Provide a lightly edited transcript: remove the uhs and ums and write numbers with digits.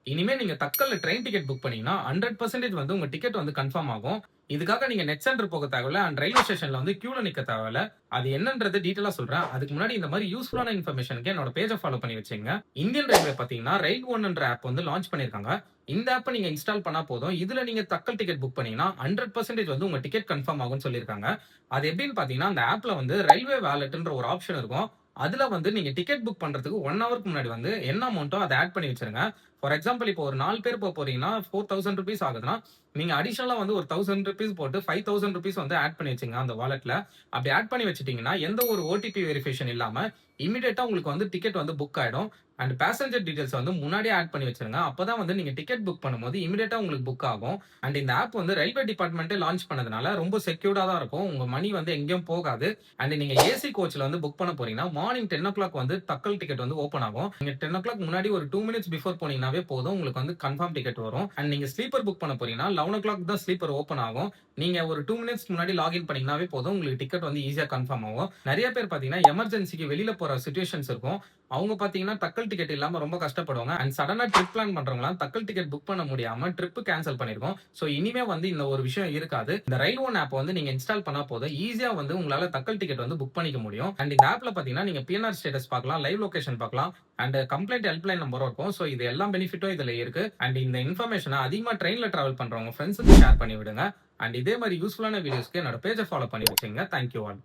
இனிமே நீங்க தக்கல்ல train ticket book பண்ணீங்கன்னா 100% வந்து உங்க டிக்கெட் வந்து கன்ஃபார்ம் ஆகும். இதுக்காக நீங்க நெட் சென்டர் போக தேவையில்ல அண்ட் ரயில்வே ஸ்டேஷன்ல வந்து கியூல நிக்க தேவையில்ல. அது என்னன்றது டீடைலா சொல்றேன். அதுக்கு முன்னாடி இந்த மாதிரி யூஸ்ஃபுல்லான இன்ஃபர்மேஷனுக்கு என்னோட பேஜ ஃபாலோ பண்ணி வச்சுங்க. இந்தியன் ரயில்வே பாத்தீங்கன்னா ரயில் ஒன்ன்ற ஆப் வந்து லான்ச் பண்ணிருக்காங்க. இந்த ஆப்ப நீங்க இன்ஸ்டால் பண்ணா போதும். இதுல நீங்க தக்கல் டிக்கெட் புக் பண்ணீங்கன்னா 100% வந்து உங்க டிக்கெட் கன்ஃபார்ம் ஆகும்னு சொல்லிருக்காங்க. அது எப்படின்னு பாத்தீங்கன்னா அந்த ஆப்ல வந்து ரயில்வே வாலெட்ன்ற ஒரு ஆப்ஷன் இருக்கும். அதுல வந்து நீங்க டிக்கெட் புக் பண்றதுக்கு 1 ஹவர்க்கு முன்னாடி வந்து என்ன அமௌண்ட்டோ அத ஆட் பண்ணி வச்சிருங்க. ஃபார் எக்ஸாம்பிள் இப்போ ஒரு 4 பேர் போறீங்கன்னா ₹4000 ஆகுதுன்னா, நீங்க அடிஷனலா வந்து ஒரு ₹1000 போட்டு ₹5000 வந்து ஆட் பண்ணி வச்சுங்க அந்த வாலெட்ல. அப்படி ஆட் பண்ணி வச்சுட்டீங்கன்னா, எந்த ஒரு ஓடிபி வெரிஃபிகேஷன் இல்லாம இமிடியேட்டா உங்களுக்கு வந்து டிக்கெட் வந்து புக் ஆயிடும். அண்ட் பேசஞ்சர் டீடைல்ஸ் வந்து முன்னாடியே ஆட் பண்ணி வச்சிருங்க. அப்பதான் வந்து நீங்க டிக்கெட் புக் பண்ணும்போது இமிடியேட்டா உங்களுக்கு புக் ஆகும். அண்ட் இந்த ஆப் வந்து ரயில்வே டிபார்ட்மெண்ட்டே லான்ச் பண்ணதுனால ரொம்ப செக்யூர்டா தான் இருக்கும். உங்க மணி வந்து எங்கேயும் போகாது. அண்ட் நீங்க ஏசி கோச்ல வந்து புக் பண்ண போறீங்கன்னா, மார்னிங் 10:00 வந்து தக்கல் டிக்கெட் வந்து ஓப்பன் ஆகும். நீங்க 10:00 முன்னாடி ஒரு 2 மினிட்ஸ் பிஃபோர் போனீங்கன்னாவே போதும். உங்களுக்கு வந்து கன்ஃபார்ம் டிக்கெட் வரும். அண்ட் நீங்க ஸ்லீப்பர் புக் பண்ண போறீங்கன்னா, 11:00 தான் ஸ்லீப்பர் ஓப்பன் ஆகும். நீங்க ஒரு 2 மினிட்ஸ்க்கு முன்னாடி லாகின் பண்ணீங்கன்னாவே போதும். உங்களுக்கு டிக்கெட் வந்து ஈஸியா கன்ஃபார்ம் ஆகும். நெறைய பேர் பார்த்தீங்கன்னா, எமர்ஜென்சிக்கு வெளியில போற சிச்சுவேஷன்ஸ் இருக்கும். அவங்க பார்த்தீங்கன்னா, தக்கல் டிக்கெட் இல்லாம ரொம்ப கஷ்டப்படுவாங்க. அண்ட் சடனா ட்ரிப் பிளான் பண்றவங்கலாம் தக்கல் டிக்கெட் புக் பண்ண முடியாம ட்ரிப் கேன்சல் பண்ணியிருக்கோம். சோ இனிமே வந்து இந்த ஒரு விஷயம் இருக்காது. இந்த ரயில் ஒன் ஆப் வந்து நீங்க இன்ஸ்டால் பண்ணா போதும். ஈஸியா வந்து உங்களால தக்கல் டிக்கெட் வந்து புக் பண்ணிக்க முடியும். அண்ட் இந்த ஆப்ல பார்த்தீங்கன்னா, நீங்க பிஎன்ஆர் ஸ்டேட்டஸ் பார்க்கலாம், லைவ் லொகேஷன் பார்க்கலாம், அண்ட் கம்ப்ளைண்ட் ஹெல்ப்லைன் நம்பரும் இருக்கும். சோ இது எல்லா பெனிஃபிட்டும் இதுல இருக்கு. அண்ட் இந்த இன்ஃபர்மேஷன அதிகமா ட்ரெயின்ல டிராவல் பண்றவங்க ஃபிரெண்ட்ஸ்க்கு ஷேர் பண்ணி விடுங்க. அண்ட் இதே மாதிரி யூஸ்ஃபுல்லான வீடியோஸ்க்கு என்னோட பேஜ ஃபாலோ பண்ணி வச்சுங்க. Thank you all.